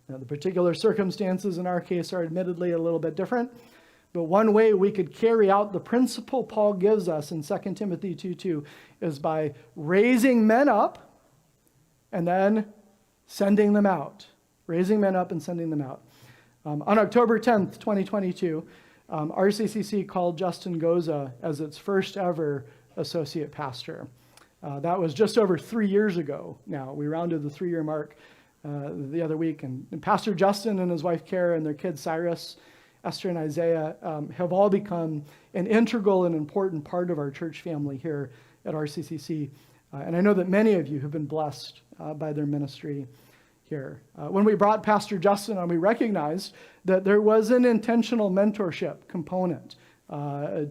Now, the particular circumstances in our case are admittedly a little bit different, but one way we could carry out the principle Paul gives us in 2 Timothy 2:2 is by raising men up and then sending them out. Raising men up and sending them out. On October 10th, 2022, RCCC called Justin Goza as its first ever associate pastor. That was just over 3 years ago now. We rounded the 3-year mark the other week. And Pastor Justin and his wife Kara and their kids Cyrus, Esther, and Isaiah have all become an integral and important part of our church family here at RCCC. And I know that many of you have been blessed by their ministry here. When we brought Pastor Justin on, we recognized that there was an intentional mentorship component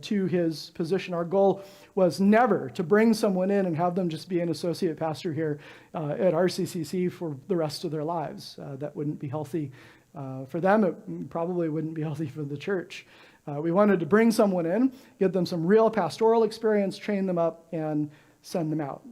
to his position. Our goal was never to bring someone in and have them just be an associate pastor here at RCCC for the rest of their lives. That wouldn't be healthy for them. It probably wouldn't be healthy for the church. We wanted to bring someone in, get them some real pastoral experience, train them up, and send them out.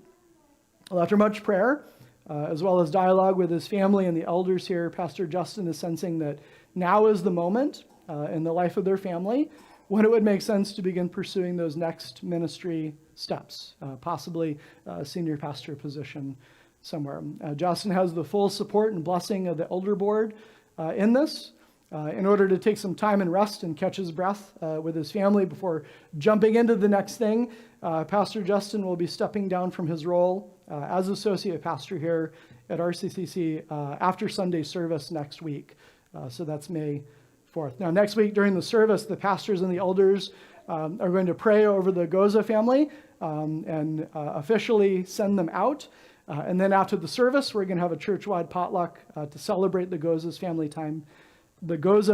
Well, after much prayer, as well as dialogue with his family and the elders here, Pastor Justin is sensing that now is the moment in the life of their family when it would make sense to begin pursuing those next ministry steps, possibly a senior pastor position somewhere. Justin has the full support and blessing of the elder board in this, in order to take some time and rest and catch his breath with his family before jumping into the next thing. Pastor Justin will be stepping down from his role as associate pastor here at RCCC after Sunday service next week. So that's May 4th. Now, next week during the service, the pastors and the elders are going to pray over the Goza family and officially send them out. And then after the service, we're going to have a church-wide potluck to celebrate the Goza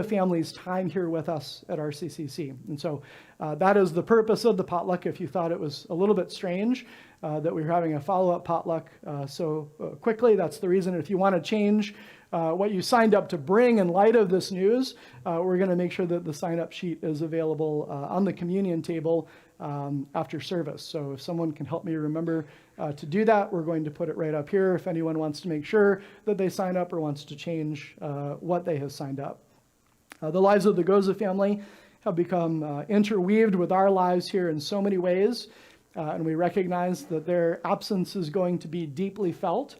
family's time here with us at RCCC. And so that is the purpose of the potluck. If you thought it was a little bit strange that we were having a follow-up potluck so quickly, that's the reason. If you want to change what you signed up to bring in light of this news, we're going to make sure that the sign-up sheet is available on the communion table after service. So if someone can help me remember to do that, we're going to put it right up here if anyone wants to make sure that they sign up or wants to change what they have signed up. The lives of the Goza family have become interweaved with our lives here in so many ways, and we recognize that their absence is going to be deeply felt.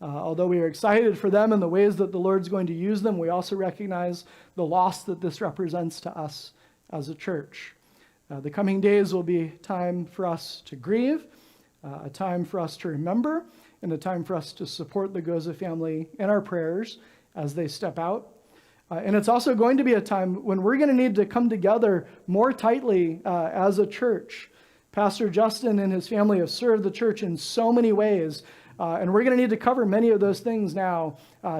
Although we are excited for them and the ways that the Lord's going to use them, we also recognize the loss that this represents to us as a church. The coming days will be time for us to grieve, a time for us to remember, and a time for us to support the Goza family in our prayers as they step out. And it's also going to be a time when we're going to need to come together more tightly as a church. Pastor Justin and his family have served the church in so many ways, and we're going to need to cover many of those things now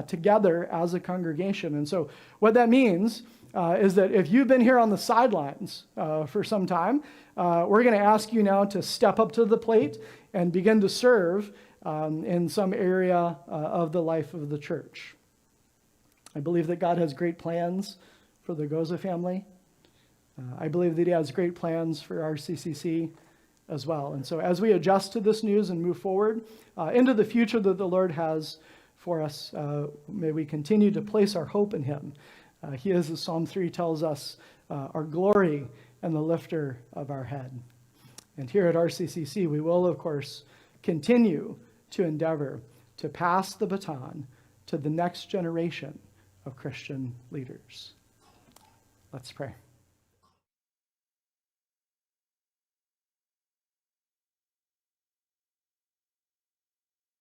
together as a congregation. And so what that means is that if you've been here on the sidelines for some time, we're going to ask you now to step up to the plate and begin to serve in some area of the life of the church. I believe that God has great plans for the Goza family. I believe that he has great plans for our CCC as well. And so as we adjust to this news and move forward into the future that the Lord has for us, may we continue to place our hope in him. He is, as Psalm 3 tells us, our glory and the lifter of our head. And here at RCCC, we will, of course, continue to endeavor to pass the baton to the next generation of Christian leaders. Let's pray.